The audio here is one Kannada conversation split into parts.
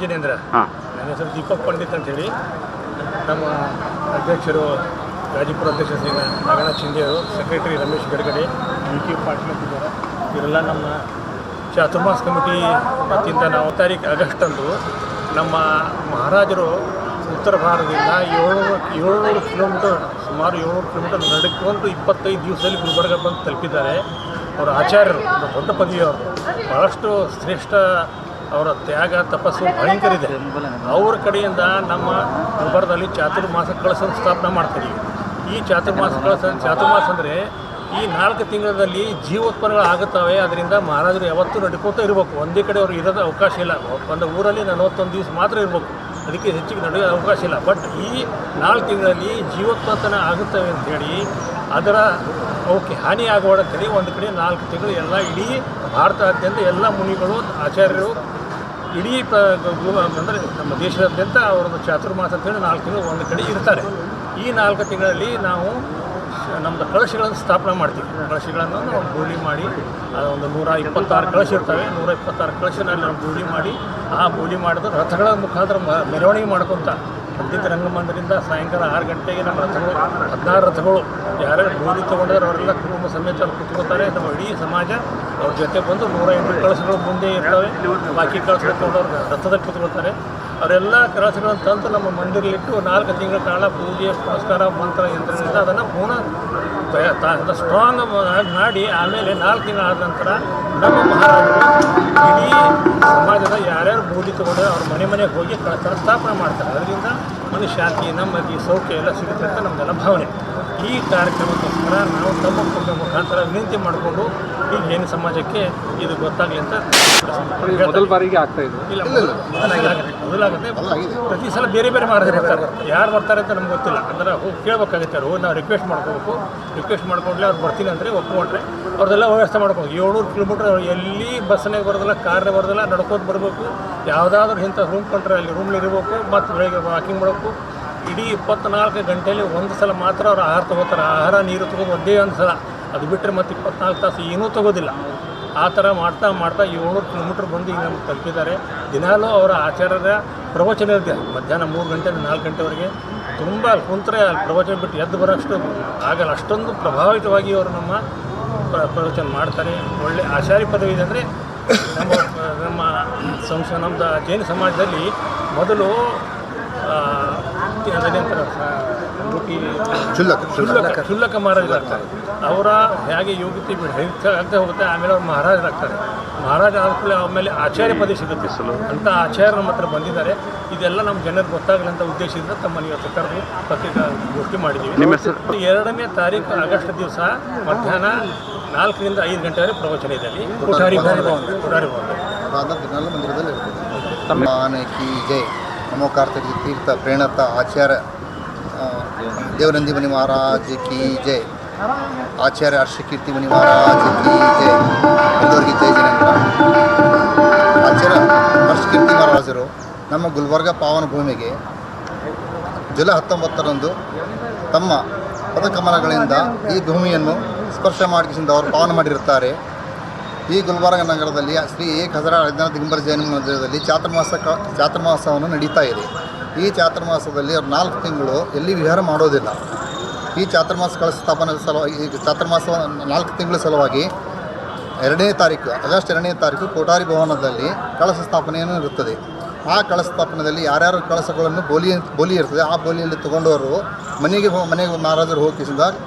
ಜಿನೇಂದ್ರ. ನನ್ನ ಹೆಸರು ದೀಪಕ್ ಪಂಡಿತ್ ಅಂತೇಳಿ. ನಮ್ಮ ಅಧ್ಯಕ್ಷರು ಗಾಜಿಪುರ ಅಧ್ಯಕ್ಷ ಶ್ರೀ ನಾಗನಾಥ್ ಶಿಂದೆಯವರು, ಸೆಕ್ರೆಟರಿ ರಮೇಶ್ ಗಡಗಡೆ, ವಿ.ಕೆ. ಪಾಟೀಲ್ ಅಂತಿದ್ದಾರೆ. ಇವರೆಲ್ಲ ನಮ್ಮ ಚಾತುರ್ಮಾಸ ಕಮಿಟಿ ವತಿಯಿಂದ ನಾವು ಆಗಸ್ಟ್ ಅಂದು ನಮ್ಮ ಮಹಾರಾಜರು ಉತ್ತರ ಭಾರತದಿಂದ 700 ಕಿಲೋಮೀಟರ್, ಸುಮಾರು 700 ಕಿಲೋಮೀಟರ್ ನಡ್ಕೊಂಡು 25 ದಿವಸದಲ್ಲಿ ಗುಲ್ಬರ್ಗ ಬಂದು ತಲುಪಿದ್ದಾರೆ. ಅವರ ಆಚಾರ್ಯರು, ದೊಡ್ಡ ಪದವಿಯವರು, ಭಾಳಷ್ಟು ಶ್ರೇಷ್ಠ, ಅವರ ತ್ಯಾಗ ತಪಸ್ಸು ಭಯಂಕರ ಇದೆ. ಅವ್ರ ಕಡೆಯಿಂದ ನಮ್ಮ ಗುಲ್ಬರ್ಗದಲ್ಲಿ ಚಾತುರ್ಮಾಸ ಕಳಸನ್ನು ಸ್ಥಾಪನೆ ಮಾಡ್ತೀವಿ. ಈ ಚಾತುರ್ಮಾಸ ಅಂದರೆ ಈ 4 ತಿಂಗಳಲ್ಲಿ ಜೀವೋತ್ಪನ್ನಗಳು ಆಗುತ್ತವೆ. ಅದರಿಂದ ಮಹಾರಾಜರು ಯಾವತ್ತೂ ನಡ್ಕೋತಾ ಇರಬೇಕು. ಒಂದೇ ಕಡೆ ಅವರು ಇರೋದು ಅವಕಾಶ ಇಲ್ಲ. ಒಂದು ಊರಲ್ಲಿ 41 ದಿವಸ ಮಾತ್ರ ಇರಬೇಕು, ಅದಕ್ಕೆ ಹೆಚ್ಚಿಗೆ ನಡೆಯೋ ಅವಕಾಶ ಇಲ್ಲ. ಬಟ್ ಈ 4 ತಿಂಗಳಲ್ಲಿ ಜೀವೋತ್ಪನ್ನ ಆಗುತ್ತವೆ ಅಂಥೇಳಿ ಅದರ ಅವಕ್ಕೆ ಹಾನಿ ಆಗಬಾರ್ದಂತೇಳಿ ಒಂದು ಕಡೆ 4 ತಿಂಗಳು ಎಲ್ಲ ಇಡೀ ಭಾರತಾದ್ಯಂತ ಎಲ್ಲ ಮುನಿಗಳು, ಆಚಾರ್ಯರು, ಇಡೀ ಅಂದರೆ ನಮ್ಮ ದೇಶದಾದ್ಯಂತ ಅವರದ್ದು ಚಾತುರ್ಮಾಸ ಅಂತೇಳಿ 4 ತಿಂಗಳು ಒಂದು ಕಡೆ ಇರ್ತಾರೆ. ಈ 4 ತಿಂಗಳಲ್ಲಿ ನಾವು ನಮ್ಮದು ಕಳಶಗಳನ್ನು ಸ್ಥಾಪನೆ ಮಾಡ್ತೀವಿ. ಕಳಶಗಳನ್ನು ನಾವು ಬೋಲಿ ಮಾಡಿ, ಒಂದು 126 ಕಳಶ ಇರ್ತವೆ. 126 ಕಳಶನಲ್ಲಿ ನಾವು ಬೋಲಿ ಮಾಡಿ, ಆ ಬೋಲಿ ಮಾಡಿದ ರಥಗಳ ಮುಖಾಂತರ ಮೆರವಣಿಗೆ ಮಾಡ್ಕೊತ ಪಂಡಿತ ರಂಗಮಂದಿರದಿಂದ ಸಾಯಂಕಾಲ 6 ಗಂಟೆಗೆ ನಮ್ಮ ರಥಗಳು 16 ರಥಗಳು ಯಾರ್ಯಾರು ಬೋಲಿ ತೊಗೊಂಡ್ರೆ ಅವರೆಲ್ಲ ಕುಟುಂಬ ಸಮೇತ ಕುತ್ಕೋತಾರೆ. ನಮ್ಮ ಇಡೀ ಸಮಾಜ ಅವ್ರ ಜೊತೆ ಬಂದು 108 ಕಳಶಗಳು ಮುಂದೆ ಇರ್ತವೆ. ಬಾಕಿ ಕಳಶಗಳು ತೊಗೊಂಡವ್ರು ರಥದಲ್ಲಿ ಕುತ್ಕೊಳ್ತಾರೆ. ಅವರೆಲ್ಲ ಕಳಶಗಳನ್ನು ತಂದು ನಮ್ಮ ಮಂದಿರಲಿಟ್ಟು 4 ತಿಂಗಳ ಕಾಲ ಪೂಜೆ ಪುರಸ್ಕಾರ ಮಂತ್ರ ಯಂತ್ರಗಳಿಂದ ಅದನ್ನು ಪೂರ್ಣ ಸ್ಟ್ರಾಂಗ್ ಮಾಡಿ, ಆಮೇಲೆ 4 ತಿಂಗಳಾದ ನಂತರ ನಮ್ಮ ಮಹಾರಾಜರು ಇಡೀ ಸಮಾಜದ ಯಾರ್ಯಾರು ಬೋಲಿ ತೊಗೊಂಡ್ರೆ ಅವ್ರ ಮನೆಗೆ ಹೋಗಿ ಕಳಶನ ಸ್ಥಾಪನೆ ಮಾಡ್ತಾರೆ. ಅದರಿಂದ ಮನುಷ್ಯಾತಿ, ನೆಮ್ಮದಿ, ಸೌಖ್ಯ ಎಲ್ಲ ಸಿಗುತ್ತೆ ಅಂತ ನಮ್ಮದೆಲ್ಲ ಭಾವನೆ. ಈ ಕಾರ್ಯಕ್ರಮಕ್ಕೋಸ್ಕರ ನಾವು ತಮ್ಮ ಮುಖಾಂತರ ವಿನಂತಿ ಮಾಡಿಕೊಂಡು ಈ ಜೈನ ಸಮಾಜಕ್ಕೆ ಇದು ಗೊತ್ತಾಗಲಿ ಅಂತ. ಮೊದಲ ಬಾರಿಗೆ ಆಗ್ತಾ ಇದೆ? ಇಲ್ಲ, ಮೊದಲಾಗುತ್ತೆ. ಪ್ರತಿ ಸಲ ಬೇರೆ ಬೇರೆ ಮಹಾರಾಜರು ಬರ್ತಾರೆ. ಯಾರು ಬರ್ತಾರೆ ಅಂತ ನಮ್ಗೆ ಗೊತ್ತಿಲ್ಲ. ಅಂದ್ರೆ ಹೋಗಿ ಕೇಳಬೇಕಾಗುತ್ತೆ. ಅವ್ರು ನಾವು ರಿಕ್ವೆಸ್ಟ್ ಮಾಡ್ಕೋಬೇಕು. ರಿಕ್ವೆಸ್ಟ್ ಮಾಡ್ಕೊಂಡ್ಲೆ ಅವ್ರು ಬರ್ತೀನಿ ಅಂದರೆ ಒಪ್ಕೊಂಡ್ರೆ ಅವ್ರದ್ದೆಲ್ಲ ವ್ಯವಸ್ಥೆ ಮಾಡ್ಬೇಕು. 700 ಕಿಲೋಮೀಟ್ರ್ ಎಲ್ಲಿ ಬಸ್ನಾಗ ಬರೋದಿಲ್ಲ, ಕಾರ್ನಾಗ ಬರೋದಿಲ್ಲ, ನಡ್ಕೋದು ಬರಬೇಕು. ಯಾವುದಾದ್ರೂ ಇಂಥ ರೂಮ್ ಕೊಂಡ್ರೆ ಅಲ್ಲಿ ರೂಮ್ಲಿ ಇರಬೇಕು. ಮತ್ತು ಬೆಳಗ್ಗೆ ವಾಕಿಂಗ್ ಮಾಡಬೇಕು. ಇಡೀ 24 ಗಂಟೆಯಲ್ಲಿ ಒಂದು ಸಲ ಮಾತ್ರ ಅವ್ರು ಆಹಾರ ತೊಗೋತಾರೆ. ಆಹಾರ ನೀರು ತೊಗೋದು ಒಂದೇ ಒಂದು ಸಲ, ಅದು ಬಿಟ್ಟರೆ ಮತ್ತು 24 ತಾಸು ಏನೂ ತೊಗೋದಿಲ್ಲ. ಆ ಥರ ಮಾಡ್ತಾ 700 ಕಿಲೋಮೀಟ್ರ್ ಬಂದು ಈಗ ನಮ್ಗೆ ತಲುಪಿದ್ದಾರೆ. ದಿನಾಲೂ ಅವರ ಆಚಾರ್ಯರ ಪ್ರವಚನ ಇರುತ್ತೆ. ಮಧ್ಯಾಹ್ನ 3 ಗಂಟೆಯಿಂದ 4 ಗಂಟೆವರೆಗೆ ತುಂಬ ಕುಂತ್ರೆ ಅಲ್ಲಿ ಪ್ರವಚನ ಬಿಟ್ಟು ಎದ್ದು ಬರೋಷ್ಟು ಆಗಲ್ಲ. ಅಷ್ಟೊಂದು ಪ್ರಭಾವಿತವಾಗಿ ಅವರು ನಮ್ಮ ಪ್ರವಚನ ಮಾಡ್ತಾರೆ. ಒಳ್ಳೆ ಆಚಾರ್ಯ ಪದವಿ ಇದೆ. ಅಂದರೆ ನಮ್ಮ ನಮ್ಮದು ಜೈನ ಸಮಾಜದಲ್ಲಿ ಮೊದಲು ಕ್ಷುಲ್ಲಕ ಮಹಾರಾಜರಾಗ್ತಾರೆ. ಅವರ ಹೇಗೆ ಯೋಗ್ಯತೆ ಆಗ್ತಾ ಹೋಗುತ್ತೆ, ಆಮೇಲೆ ಅವ್ರು ಮಹಾರಾಜರಾಗ್ತಾರೆ. ಮಹಾರಾಜ ಆದಮೇಲೆ ಆಮೇಲೆ ಆಚಾರ್ಯ ಪದವಿ ಸಿಗುತ್ತೆ. ಅಂಥ ಆಚಾರ್ಯರು ನಮ್ಮ ಹತ್ರ ಬಂದಿದ್ದಾರೆ. ಇದೆಲ್ಲ ನಮ್ಮ ಜನರಿಗೆ ಗೊತ್ತಾಗಲಿ ಅಂತ ಉದ್ದೇಶದಿಂದ ತಮ್ಮನ್ನು ಇವತ್ತು ಕರೆದು ಪತ್ರಿಕಾಗೋಷ್ಠಿ ಮಾಡಿದ್ದೀವಿ. 2ನೇ ತಾರೀಕು ಆಗಸ್ಟ್ ದಿವಸ ಮಧ್ಯಾಹ್ನ 4 ರಿಂದ 5 ಗಂಟೆವರೆಗೆ ಪ್ರವಚನ ಇದೆ. ಅಲ್ಲಿ ಕೋಠಾರಿ ಮಂದಿರದಲ್ಲಿ ಕಿ ಜೈ. नमो कार्तिक तीर्थ प्रेरणत आचार्य देवनंदी मुनि महाराज की जय. आचार्य हर्षकीर्ति मुनि महाराज की जय. ಎಲ್ಲರಿಗೂ ಜೈ ಜಿನೇಂದ್ರ. ಆಚಾರ್ಯ ಹರ್ಷಕೀರ್ತಿ ಮಹಾರಾಜರು ನಮ್ಮ ಗುಲ್ಬರ್ಗ ಪಾವನ ಭೂಮಿಗೆ ಜುಲೈ 19ರಂದು ತಮ್ಮ ಪದಕಮಲಗಳಿಂದ ಈ ಭೂಮಿಯನ್ನು ಸ್ಪರ್ಶ ಮಾಡಿಸಿದ ಅವರು ಪಾವನ ಮಾಡಿರುತ್ತಾರೆ. ಈ ಗುಲ್ಬರ್ಗ ನಗರದಲ್ಲಿ ಶ್ರೀ 1000 ದಿಗಂಬರ ಜೈನ ಮಂದಿರದಲ್ಲಿ ಚಾತುರ್ಮಾಸವನ್ನು ನಡೀತಾ ಇದೆ. ಈ ಚಾತುರ್ಮಾಸದಲ್ಲಿ ಅವ್ರು 4 ತಿಂಗಳು ಎಲ್ಲಿ ವಿಹಾರ ಮಾಡೋದಿಲ್ಲ. ಈ ಚಾತುರ್ಮಾಸ ಕಳಶ ಸ್ಥಾಪನೆ ಸಲುವಾಗಿ, ಈ ಚಾತುರ್ಮಾಸ 4 ತಿಂಗಳ ಸಲುವಾಗಿ 2ನೇ ತಾರೀಕು ಆಗಸ್ಟ್ 2ನೇ ತಾರೀಕು ಕೋಠಾರಿ ಭವನದಲ್ಲಿ ಕಳಶ ಸ್ಥಾಪನೆಯನ್ನು ಇರುತ್ತದೆ. ಆ ಕಳಶ ಸ್ಥಾಪನೆಯಲ್ಲಿ ಯಾರ್ಯಾರು ಕಳಶಗಳನ್ನು ಬೋಲಿ ಇರ್ತದೆ, ಆ ಬೋಲಿಯಲ್ಲಿ ತೊಗೊಂಡವರು ಮನೆಗೆ ಮಹಾರಾಜರು ಹೋಗಿಸಿದ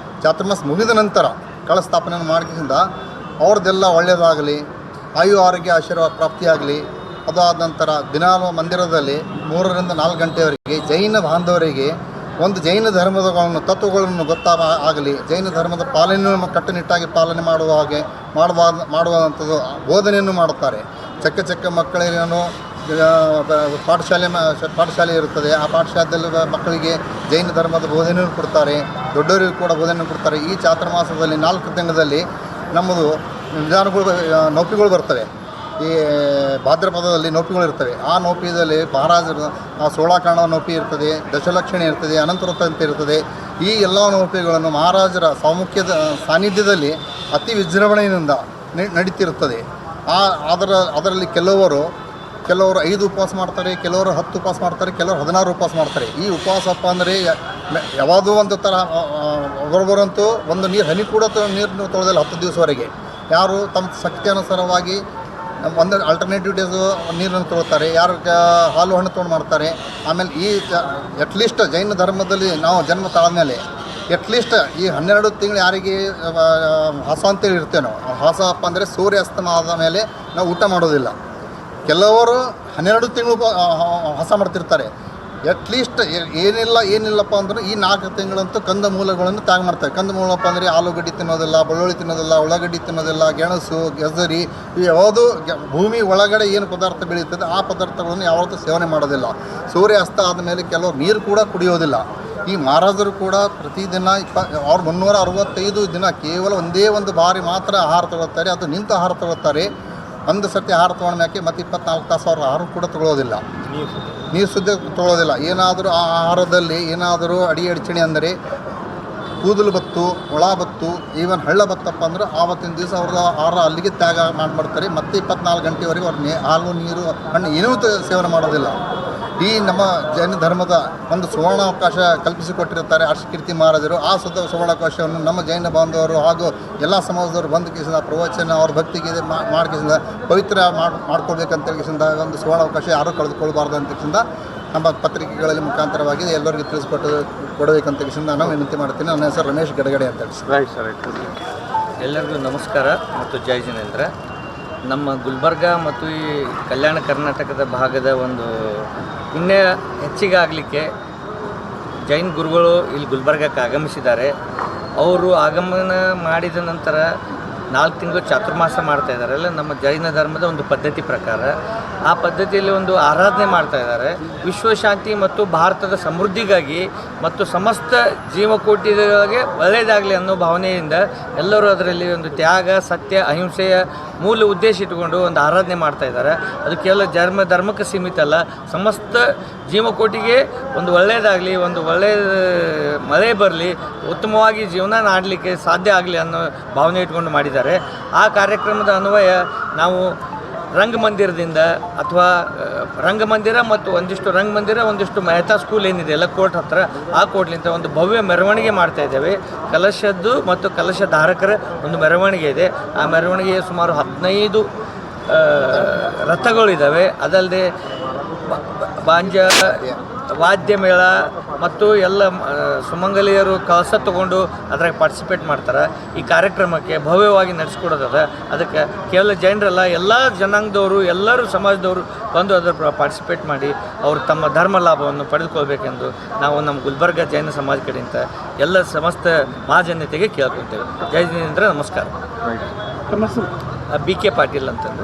ಚಾತುರ್ಮಾಸ ಮುಗಿದ ನಂತರ ಕಳಶ ಸ್ಥಾಪನೆಯನ್ನು ಮಾಡಿಸಿದ ಅವ್ರದ್ದೆಲ್ಲ ಒಳ್ಳೆಯದಾಗಲಿ, ಆಯು ಆರೋಗ್ಯ ಆಶೀರ್ವಾದ ಪ್ರಾಪ್ತಿಯಾಗಲಿ. ಅದಾದ ನಂತರ ದಿನಾಲು ಮಂದಿರದಲ್ಲಿ 3 ರಿಂದ 4 ಗಂಟೆಯವರೆಗೆ ಜೈನ ಬಾಂಧವರಿಗೆ ಒಂದು ಜೈನ ಧರ್ಮದಗಳನ್ನು ತತ್ವಗಳನ್ನು ಆಗಲಿ, ಜೈನ ಧರ್ಮದ ಪಾಲನೆಯನ್ನು ಕಟ್ಟುನಿಟ್ಟಾಗಿ ಪಾಲನೆ ಮಾಡುವಂಥದ್ದು ಬೋಧನೆಯನ್ನು ಮಾಡುತ್ತಾರೆ. ಚಕ್ಕ ಮಕ್ಕಳೇನು ಪಾಠಶಾಲೆ ಇರುತ್ತದೆ. ಆ ಪಾಠಶಾಲೆಯಲ್ಲಿ ಮಕ್ಕಳಿಗೆ ಜೈನ ಧರ್ಮದ ಬೋಧನೆಯನ್ನು ಕೊಡ್ತಾರೆ. ದೊಡ್ಡವರಿಗೂ ಕೂಡ ಬೋಧನೆಯನ್ನು ಕೊಡ್ತಾರೆ. ಈ ಚಾತುರ್ಮಾಸದಲ್ಲಿ 4 ತಿಂಗಳಲ್ಲಿ ನಮ್ಮದು ವಿಧಾನಗಳು ನೌಪಿಗಳು ಬರ್ತವೆ. ಈ ಭಾದ್ರಪದದಲ್ಲಿ ನೌಪಿಗಳು ಇರ್ತವೆ. ಆ ನೌಪಿಯಲ್ಲಿ ಮಹಾರಾಜರು ಸೋಳಾಕರ್ಣ ನೌಪಿ ಇರ್ತದೆ, ದಶಲಕ್ಷಣೆ ಇರ್ತದೆ, ಅನಂತವೃತ್ತ ಅಂತ ಇರ್ತದೆ. ಈ ಎಲ್ಲ ನೌಪಿಗಳನ್ನು ಮಹಾರಾಜರ ಸಾಮುಖ್ಯದ ಸಾನ್ನಿಧ್ಯದಲ್ಲಿ ಅತಿ ವಿಜೃಂಭಣೆಯಿಂದ ನಡೀತಿರುತ್ತದೆ. ಅದರಲ್ಲಿ ಕೆಲವರು ಕೆಲವರು 5 ಉಪವಾಸ ಮಾಡ್ತಾರೆ, ಕೆಲವರು 10 ಉಪವಾಸ ಮಾಡ್ತಾರೆ, ಕೆಲವರು 16 ಉಪವಾಸ ಮಾಡ್ತಾರೆ. ಈ ಉಪವಾಸಪ್ಪ ಅಂದರೆ ಯಾವುದೋ ಒಂದು ಥರ ಒಬ್ಬರೊಬ್ಬರಂತೂ ಒಂದು ಹನಿ ಕೂಡ ನೀರನ್ನು ತೊಳೆದಿಲ್ಲ 10 ದಿವಸವರೆಗೆ. ಯಾರು ತಮ್ಮ ಶಕ್ತಿ ಅನುಸಾರವಾಗಿ ಒಂದು ಆಲ್ಟರ್ನೇಟಿವ್ ಡೇಸು ನೀರನ್ನು ತೊಗೊಳ್ತಾರೆ, ಯಾರು ಹಾಲು ಹಣ್ಣು ತೊಗೊಂಡು ಮಾಡ್ತಾರೆ. ಆಮೇಲೆ ಈ ಅಟ್ಲೀಸ್ಟ್ ಜೈನ ಧರ್ಮದಲ್ಲಿ ನಾವು ಜನ್ಮ ತಾಳ್ಮೇಲೆ ಅಟ್ಲೀಸ್ಟ್ ಈ 12 ತಿಂಗಳು ಯಾರಿಗೆ ಹಾಸ ಅಂತೇಳಿ ಇರ್ತೇವೆ ನಾವು. ಹಾಸಪ್ಪ ಅಂದರೆ ಸೂರ್ಯಾಸ್ತಮ ಆದ ಮೇಲೆ ನಾವು ಊಟ ಮಾಡೋದಿಲ್ಲ. ಕೆಲವರು 12 ತಿಂಗಳು ಹಾಸ ಮಾಡ್ತಿರ್ತಾರೆ. ಅಟ್ಲೀಸ್ಟ್ ಏನಿಲ್ಲಪ್ಪ ಅಂದ್ರೆ ಈ 4 ತಿಂಗಳಂತೂ ಕಂದ ಮೂಲಗಳನ್ನು ತ್ಯಾಗ ಮಾಡ್ತಾರೆ. ಕಂದ ಮೂಲಪ್ಪ ಅಂದರೆ ಆಲೂಗಡ್ಡೆ ತಿನ್ನೋದಿಲ್ಲ, ಬೆಳ್ಳುಳ್ಳಿ ತಿನ್ನೋದಿಲ್ಲ, ಉಳ್ಳಾಗಡ್ಡಿ ತಿನ್ನೋದಿಲ್ಲ, ಗೆಣಸು, ಗೆಜರಿ, ಯಾವುದು ಭೂಮಿ ಒಳಗಡೆ ಏನು ಪದಾರ್ಥ ಬೆಳೀತದೆ ಆ ಪದಾರ್ಥಗಳನ್ನು ಯಾವತ್ತೂ ಸೇವನೆ ಮಾಡೋದಿಲ್ಲ. ಸೂರ್ಯಾಸ್ತ ಆದಮೇಲೆ ಕೆಲವರು ನೀರು ಕೂಡ ಕುಡಿಯೋದಿಲ್ಲ. ಈ ಮಹಾರಾಜರು ಕೂಡ ಪ್ರತಿದಿನ ಅವ್ರು 365 ದಿನ ಕೇವಲ ಒಂದೇ ಒಂದು ಬಾರಿ ಮಾತ್ರ ಆಹಾರ ತಗೊಳ್ತಾರೆ. ಅದು ನಿಂತು ಆಹಾರ ತಗೊಳ್ತಾರೆ. ಒಂದು ಸರ್ತಿ ಆಹಾರ ತೊಗೊಂಡ್ಮ್ಯಾಕೆ ಮತ್ತು 24 ತಾಸು ಅವ್ರ ಆಹಾರ ಕೂಡ ತಗೊಳ್ಳೋದಿಲ್ಲ, ನೀರು ಸುದ್ದಿ ತೊಗೊಳ್ಳೋದಿಲ್ಲ. ಏನಾದರೂ ಆ ಆಹಾರದಲ್ಲಿ ಏನಾದರೂ ಅಡಿಚಣೆ ಅಂದರೆ ಕೂದಲು ಬತ್ತು, ಒಳ ಬತ್ತು, ಈವನ್ ಹಳ್ಳ ಬತ್ತಪ್ಪ ಅಂದ್ರೆ ಆವತ್ತಿನ ದಿವಸ ಅವ್ರದ್ದು ಆಹಾರ ಅಲ್ಲಿಗೆ ತ್ಯಾಗ ಮಾಡಿಬಿಡ್ತಾರೆ. ಮತ್ತೆ 24 ಗಂಟೆವರೆಗೆ ಅವ್ರು ಹಾಲು ನೀರು ಹಣ್ಣು ಏನೂ ಸೇವನೆ ಮಾಡೋದಿಲ್ಲ. ಈ ನಮ್ಮ ಜೈನ ಧರ್ಮದ ಒಂದು ಸುವರ್ಣಾವಕಾಶ ಕಲ್ಪಿಸಿಕೊಟ್ಟಿರುತ್ತಾರೆ ಅರ್ಷಕೀರ್ತಿ ಮಹಾರಾಜರು. ಆ ಸುವರ್ಣಾವಕಾಶವನ್ನು ನಮ್ಮ ಜೈನ ಬಾಂಧವರು ಹಾಗೂ ಎಲ್ಲ ಸಮಾಜದವರು ಬಂದು ಕಿಸಿದ ಪ್ರವಚನ ಅವ್ರ ಭಕ್ತಿಗೆ ಮಾಡ್ಕಿಸಿದ ಪವಿತ್ರ ಮಾಡ್ಕೊಳ್ಬೇಕಂತ ಹೇಳಿಸಿದ ಒಂದು ಸುವರ್ಣಾವಕಾಶ ಯಾರೂ ಕಳೆದುಕೊಳ್ಬಾರ್ದು ಅಂತ ಹೇಳಿಸಿದ ನಮ್ಮ ಪತ್ರಿಕೆಗಳಲ್ಲಿ ಮುಖಾಂತರವಾಗಿ ಎಲ್ಲರಿಗೂ ಕೊಡಬೇಕಂತ ಹೇಳಿಸಿದ ನಾನು ವಿನಂತಿ ಮಾಡ್ತೀನಿ. ನನ್ನ ಹೆಸರು ರಮೇಶ್ ಗಡಗಡೆ ಅಂತ ಹೇಳಿ. Right sir, right. ಎಲ್ಲರಿಗೂ ನಮಸ್ಕಾರ ಮತ್ತು ಜೈ ಜಿನೇಂದ್ರ. ನಮ್ಮ ಗುಲ್ಬರ್ಗ ಮತ್ತು ಈ ಕಲ್ಯಾಣ ಕರ್ನಾಟಕದ ಭಾಗದ ಒಂದು ಪುಣ್ಯ ಹೆಚ್ಚಿಗೆ ಆಗಲಿಕ್ಕೆ ಜೈನ್ ಗುರುಗಳು ಇಲ್ಲಿ ಗುಲ್ಬರ್ಗಕ್ಕೆ ಆಗಮಿಸಿದ್ದಾರೆ. ಅವರು ಆಗಮನ ಮಾಡಿದ ನಂತರ 4 ತಿಂಗಳು ಚಾತುರ್ಮಾಸ ಮಾಡ್ತಾಯಿದ್ದಾರಲ್ಲ, ನಮ್ಮ ಜೈನ ಧರ್ಮದ ಒಂದು ಪದ್ಧತಿ ಪ್ರಕಾರ ಆ ಪದ್ಧತಿಯಲ್ಲಿ ಒಂದು ಆರಾಧನೆ ಮಾಡ್ತಾಯಿದ್ದಾರೆ. ವಿಶ್ವಶಾಂತಿ ಮತ್ತು ಭಾರತದ ಸಮೃದ್ಧಿಗಾಗಿ ಮತ್ತು ಸಮಸ್ತ ಜೀವಕೋಟಿಗಳಿಗೆ ಒಳ್ಳೆಯದಾಗಲಿ ಅನ್ನೋ ಭಾವನೆಯಿಂದ ಎಲ್ಲರೂ ಅದರಲ್ಲಿ ಒಂದು ತ್ಯಾಗ, ಸತ್ಯ, ಅಹಿಂಸೆಯ ಮೂಲ ಉದ್ದೇಶ ಇಟ್ಟುಕೊಂಡು ಒಂದು ಆರಾಧನೆ ಮಾಡ್ತಾಯಿದ್ದಾರೆ. ಅದು ಕೇವಲ ಧರ್ಮಕ್ಕೆ ಸೀಮಿತ ಅಲ್ಲ, ಸಮಸ್ತ ಜೀವಕೋಟಿಗೆ ಒಂದು ಒಳ್ಳೆಯದಾಗಲಿ, ಒಂದು ಒಳ್ಳೆಯ ಮಳೆ ಬರಲಿ, ಉತ್ತಮವಾಗಿ ಜೀವನ ಮಾಡಲಿಕ್ಕೆ ಸಾಧ್ಯ ಆಗಲಿ ಅನ್ನೋ ಭಾವನೆ ಇಟ್ಕೊಂಡು ಮಾಡಿದ್ದಾರೆ. ಆ ಕಾರ್ಯಕ್ರಮದ ಅನ್ವಯ ನಾವು ರಂಗಮಂದಿರದಿಂದ ಅಥವಾ ರಂಗಮಂದಿರ ಮತ್ತು ಒಂದಿಷ್ಟು ಮೆಹತಾ ಸ್ಕೂಲ್ ಏನಿದೆ ಎಲ್ಲ ಕೋರ್ಟ್ ಹತ್ರ, ಆ ಕೋರ್ಟ್ಲಿಂದ ಒಂದು ಭವ್ಯ ಮೆರವಣಿಗೆ ಮಾಡ್ತಾಯಿದ್ದೇವೆ. ಕಲಶದ್ದು ಮತ್ತು ಕಲಶ ಧಾರಕರ ಒಂದು ಮೆರವಣಿಗೆ ಇದೆ. ಆ ಮೆರವಣಿಗೆ ಸುಮಾರು 15 ರಥಗಳಿದ್ದಾವೆ. ಅದಲ್ಲದೆ ವಾದ್ಯ ಮೇಳ ಮತ್ತು ಎಲ್ಲ ಸುಮಂಗಲಿಯರು ಕಳಸ ತೊಗೊಂಡು ಅದ್ರಾಗ ಪಾರ್ಟಿಸಿಪೇಟ್ ಮಾಡ್ತಾರೆ. ಈ ಕಾರ್ಯಕ್ರಮಕ್ಕೆ ಭವ್ಯವಾಗಿ ನಡೆಸ್ಕೊಡೋದದ. ಅದಕ್ಕೆ ಕೇವಲ ಜೈನರಲ್ಲ, ಎಲ್ಲ ಜನಾಂಗದವರು, ಎಲ್ಲರೂ ಸಮಾಜದವರು ಬಂದು ಅದರ ಪಾರ್ಟಿಸಿಪೇಟ್ ಮಾಡಿ ಅವರು ತಮ್ಮ ಧರ್ಮ ಲಾಭವನ್ನು ಪಡೆದುಕೊಳ್ಬೇಕೆಂದು ನಾವು ನಮ್ಮ ಗುಲ್ಬರ್ಗ ಜೈನ ಸಮಾಜ ಕಡೆಯಿಂದ ಎಲ್ಲ ಸಮಸ್ತ ಮಹಾಜನತೆಗೆ ಕೇಳ್ಕೊತೇವೆ. ಜೈ ಜಿನೇಂದ್ರ, ನಮಸ್ಕಾರ. ರೈಟ್. BK ಪಾಟೀಲ್ ಅಂತಂದು.